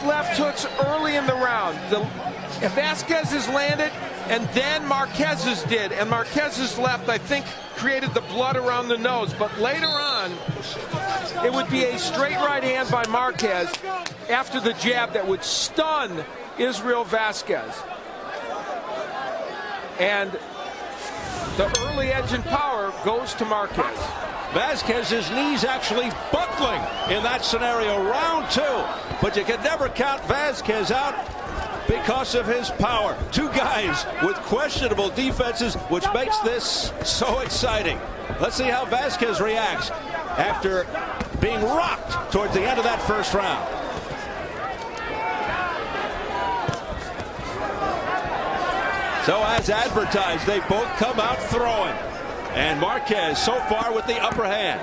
left hooks early in the round. Vazquez has landed, and then Marquez's did. And Marquez's left, I think, created the blood around the nose. But later on, it would be a straight right hand by Marquez after the jab that would stun Israel Vazquez. And the early edge and power goes to Marquez. Vazquez's knees actually buckling in that scenario, round 2. But you can never count Vazquez out because of his power. Two guys with questionable defenses, which makes this so exciting. Let's see how Vazquez reacts after being rocked towards the end of that first round. So as advertised, they both come out throwing. And Marquez so far with the upper hand.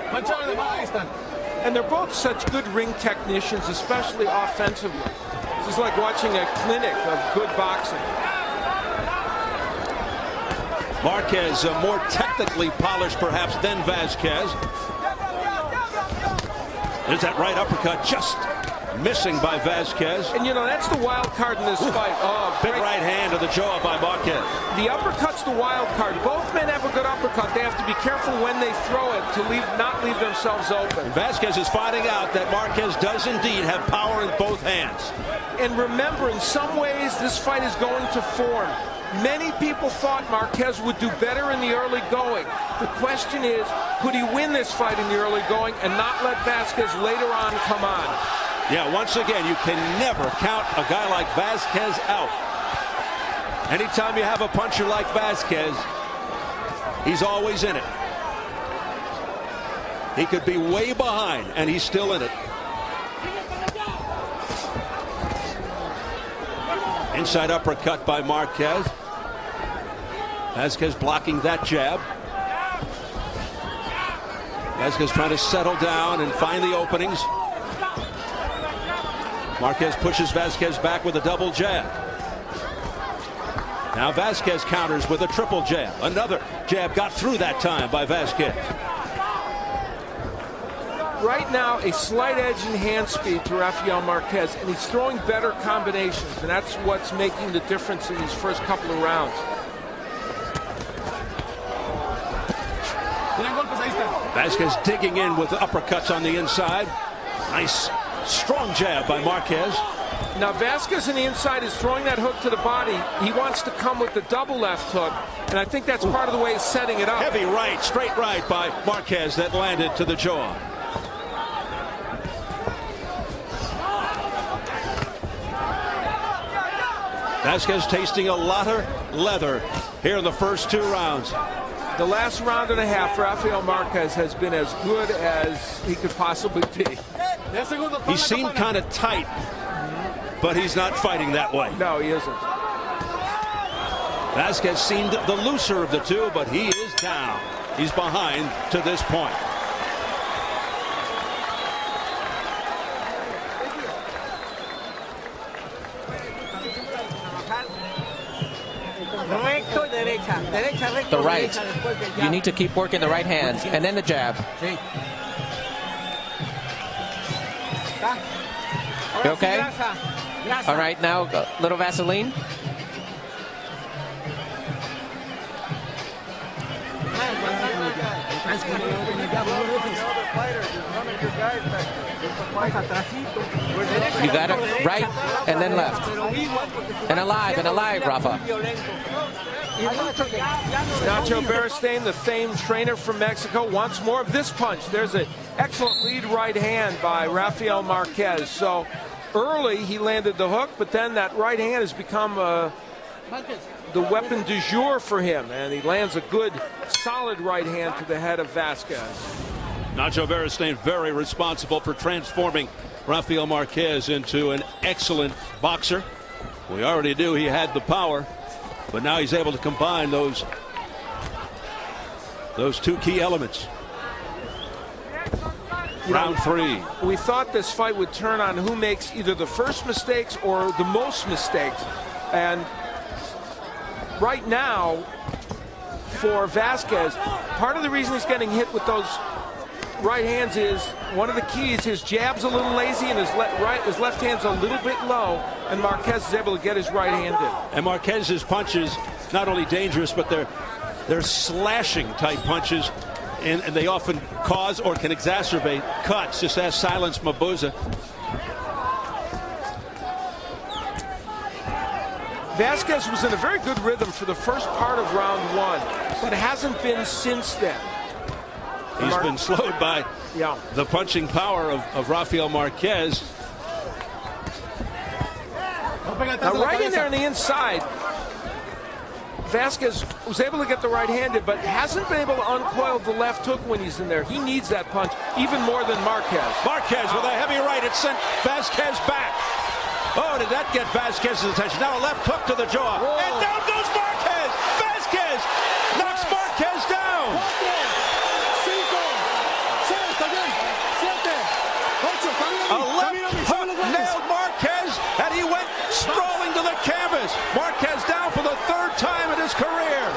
And they're both such good ring technicians, especially offensively. This is like watching a clinic of good boxing. Marquez more technically polished perhaps than Vazquez. There's that right uppercut just missing by Vazquez. And you know, that's the wild card in this fight. Oh, big right hand to the jaw by Marquez. The uppercut's the wild card. Both men have a good uppercut. They have to be careful when they throw it to not leave themselves open. And Vazquez is finding out that Marquez does indeed have power in both hands. And remember, in some ways, this fight is going to form. Many people thought Marquez would do better in the early going. The question is, could he win this fight in the early going and not let Vazquez later on come on? Yeah, once again, you can never count a guy like Vazquez out. Anytime you have a puncher like Vazquez, he's always in it. He could be way behind, and he's still in it. Inside uppercut by Marquez. Vazquez blocking that jab. Vazquez trying to settle down and find the openings. Marquez pushes Vazquez back with a double jab. Now Vazquez counters with a triple jab. Another jab got through that time by Vazquez. Right now, a slight edge in hand speed to Rafael Marquez, and he's throwing better combinations, and that's what's making the difference in these first couple of rounds. Vazquez digging in with uppercuts on the inside. Nice strong jab by Marquez. Now Vazquez on the inside is throwing that hook to the body. He wants to come with the double left hook, and I think that's part of the way he's setting it up. Heavy right, straight right by Marquez that landed to the jaw. Vazquez tasting a lot of leather here in the first 2 rounds. The last round and a half, Rafael Marquez has been as good as he could possibly be. He seemed kind of tight, but he's not fighting that way. No, he isn't. Vazquez seemed the looser of the two, but he is down. He's behind to this point. The right. You need to keep working the right hand, and then the jab. You okay? All right, now a little Vaseline. You got it right and then left. And alive, Rafa. Nacho Beristain, the famed trainer from Mexico, wants more of this punch. There's an excellent lead right hand by Rafael Marquez. So early he landed the hook, but then that right hand has become the weapon du jour for him, and he lands a good, solid right hand to the head of Vazquez. Nacho Beristain very responsible for transforming Rafael Marquez into an excellent boxer. We already knew he had the power, but now he's able to combine those two key elements. Round 3. We thought this fight would turn on who makes either the first mistakes or the most mistakes. And right now, for Vazquez, part of the reason he's getting hit with those right hands is one of the keys. His jab's a little lazy and his left hand's a little bit low, and Marquez is able to get his right hand in. And Marquez's punches not only dangerous, but they're slashing type punches, and they often cause or can exacerbate cuts. Just ask Silence Mabuza. Vazquez was in a very good rhythm for the first part of round 1, but hasn't been since then. He's been slowed by the punching power of Rafael Marquez. Now, right in there on the inside, Vazquez was able to get the right-handed, but hasn't been able to uncoil the left hook when he's in there. He needs that punch even more than Marquez. Marquez with a heavy right. It sent Vazquez back. Oh, did that get Vazquez's attention? Now a left hook to the jaw. Whoa. And down goes Marquez. Vazquez knocks Marquez down. A left hook nailed Marquez, and he went sprawling to the canvas. Marquez down for the 3rd time in his career.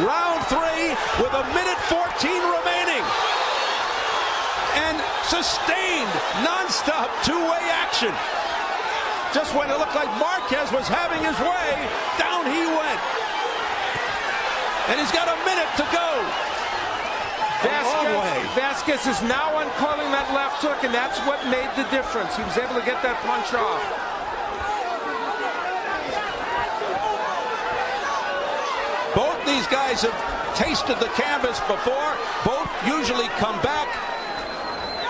Round 3 with 1:14 remaining. And sustained, non-stop, two-way action. Just when it looked like Marquez was having his way, down he went. And he's got a minute to go. Vazquez is now uncoiling that left hook, and that's what made the difference. He was able to get that punch off. Both these guys have tasted the canvas before. Both usually come back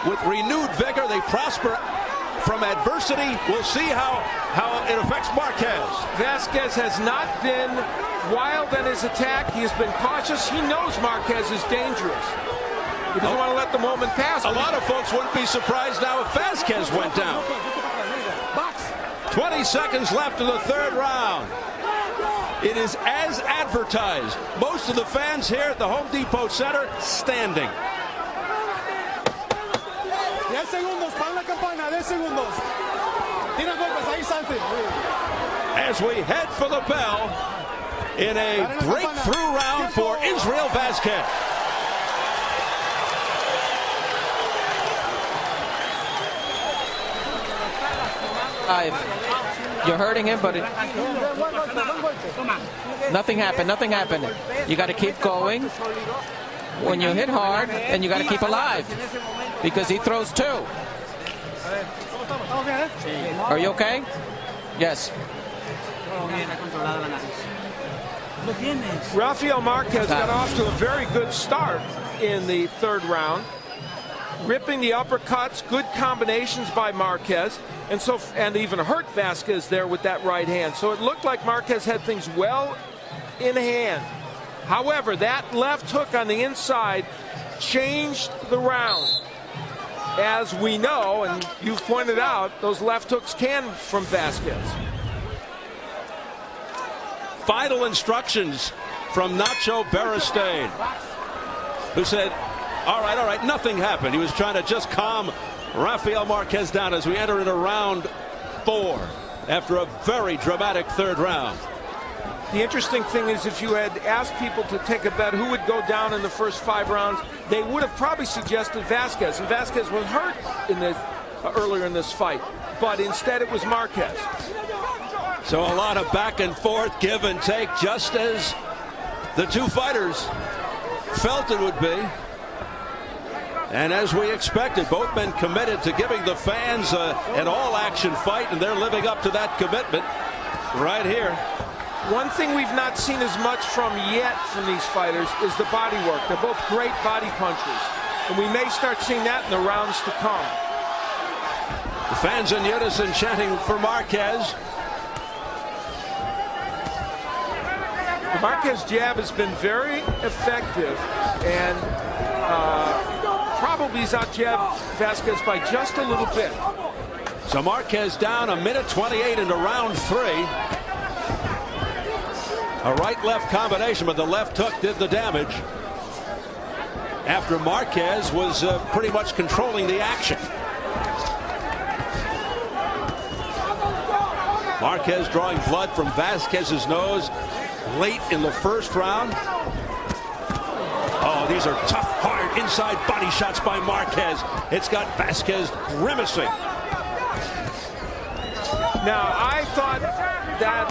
with renewed vigor. They prosper from adversity. We'll see how it affects Marquez. Vazquez has not been wild in his attack. He has been cautious. He knows Marquez is dangerous. He doesn't want to let the moment pass. A lot of folks wouldn't be surprised now if Vazquez went down. 20 seconds left in the 3rd round. It is as advertised. Most of the fans here at the Home Depot Center standing. 10 segundos, para la campana, 10 segundos. Tira golpes, ahí salte. As we head for the bell in a breakthrough round for Israel Vazquez. You're hurting him, but nothing happened. Nothing happened. You got to keep going. When you hit hard, and you got to keep alive, because he throws 2. Are you okay? Yes. Rafael Marquez got off to a very good start in the 3rd round, ripping the uppercuts, good combinations by Marquez, and even hurt Vazquez there with that right hand. So it looked like Marquez had things well in hand. However, that left hook on the inside changed the round. As we know, and you've pointed out, those left hooks can from Vazquez. Final instructions from Nacho Beristain, who said, all right, nothing happened. He was trying to just calm Rafael Marquez down as we enter into round 4 after a very dramatic 3rd round. The interesting thing is, if you had asked people to take a bet who would go down in the first 5 rounds, they would have probably suggested Vazquez. And Vazquez was hurt in this earlier in this fight, but instead it was Marquez. So a lot of back and forth, give and take, just as the two fighters felt it would be. And as we expected, both men committed to giving the fans an all-action fight, and they're living up to that commitment right here. One thing we've not seen as much from yet from these fighters is the body work. They're both great body punchers, and we may start seeing that in the rounds to come. The fans in unison chanting for Marquez. The Marquez jab has been very effective, and probably he's out-jabbed Vazquez by just a little bit. So Marquez down 1:28 into round 3. A right-left combination, but the left hook did the damage after Marquez was pretty much controlling the action. Marquez drawing blood from Vazquez's nose late in the 1st round. Oh, These are tough, hard, inside body shots by Marquez. It's got Vazquez grimacing. Now, I thought that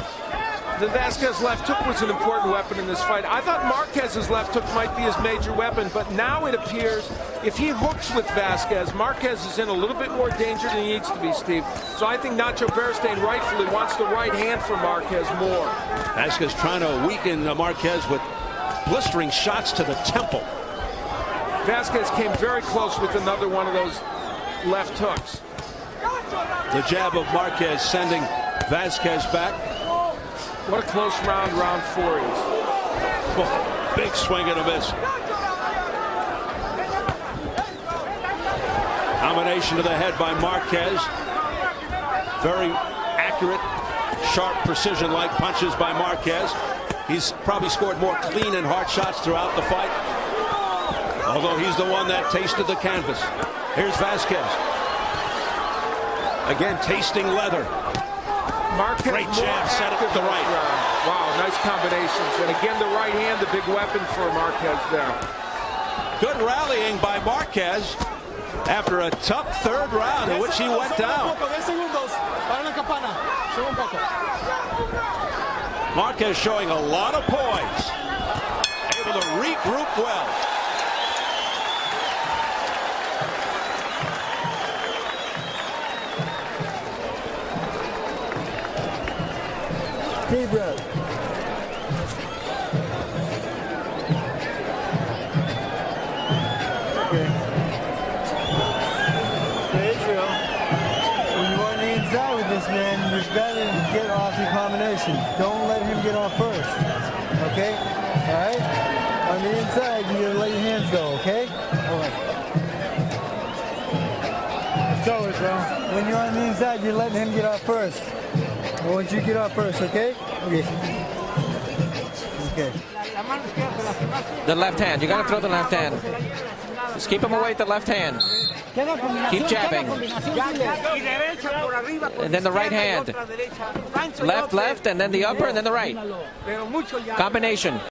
the Vazquez left hook was an important weapon in this fight. I thought Marquez's left hook might be his major weapon, but now it appears if he hooks with Vazquez, Marquez is in a little bit more danger than he needs to be, Steve. So I think Nacho Beristain rightfully wants the right hand for Marquez more. Vazquez trying to weaken Marquez with blistering shots to the temple. Vazquez came very close with another one of those left hooks. The jab of Marquez sending Vazquez back. What a close round 4 is. Oh, big swing and a miss. Combination to the head by Marquez. Very accurate, sharp, precision-like punches by Marquez. He's probably scored more clean and hard shots throughout the fight, although he's the one that tasted the canvas. Here's Vazquez. Again, tasting leather. Marquez great jab set up the right. Wow, nice combinations. And again, the right hand, the big weapon for Marquez there. Good rallying by Marquez after a tough third round in which he went down. Marquez showing a lot of poise. Able to regroup well. Deep breath. Okay. Israel, when you are on the inside with this man, you've got to get off your combinations. Don't let him get off first. Okay? All right? On the inside, you gotta let your hands go. Okay? All right. Let's go, Israel. When you're on the inside, you're letting him get off first. I want you to get off first, okay? Okay. Okay. The left hand. You got to throw the left hand. Just keep him away with the left hand. Keep jabbing. And then the right hand. Left, and then the upper, and then the right. Combination.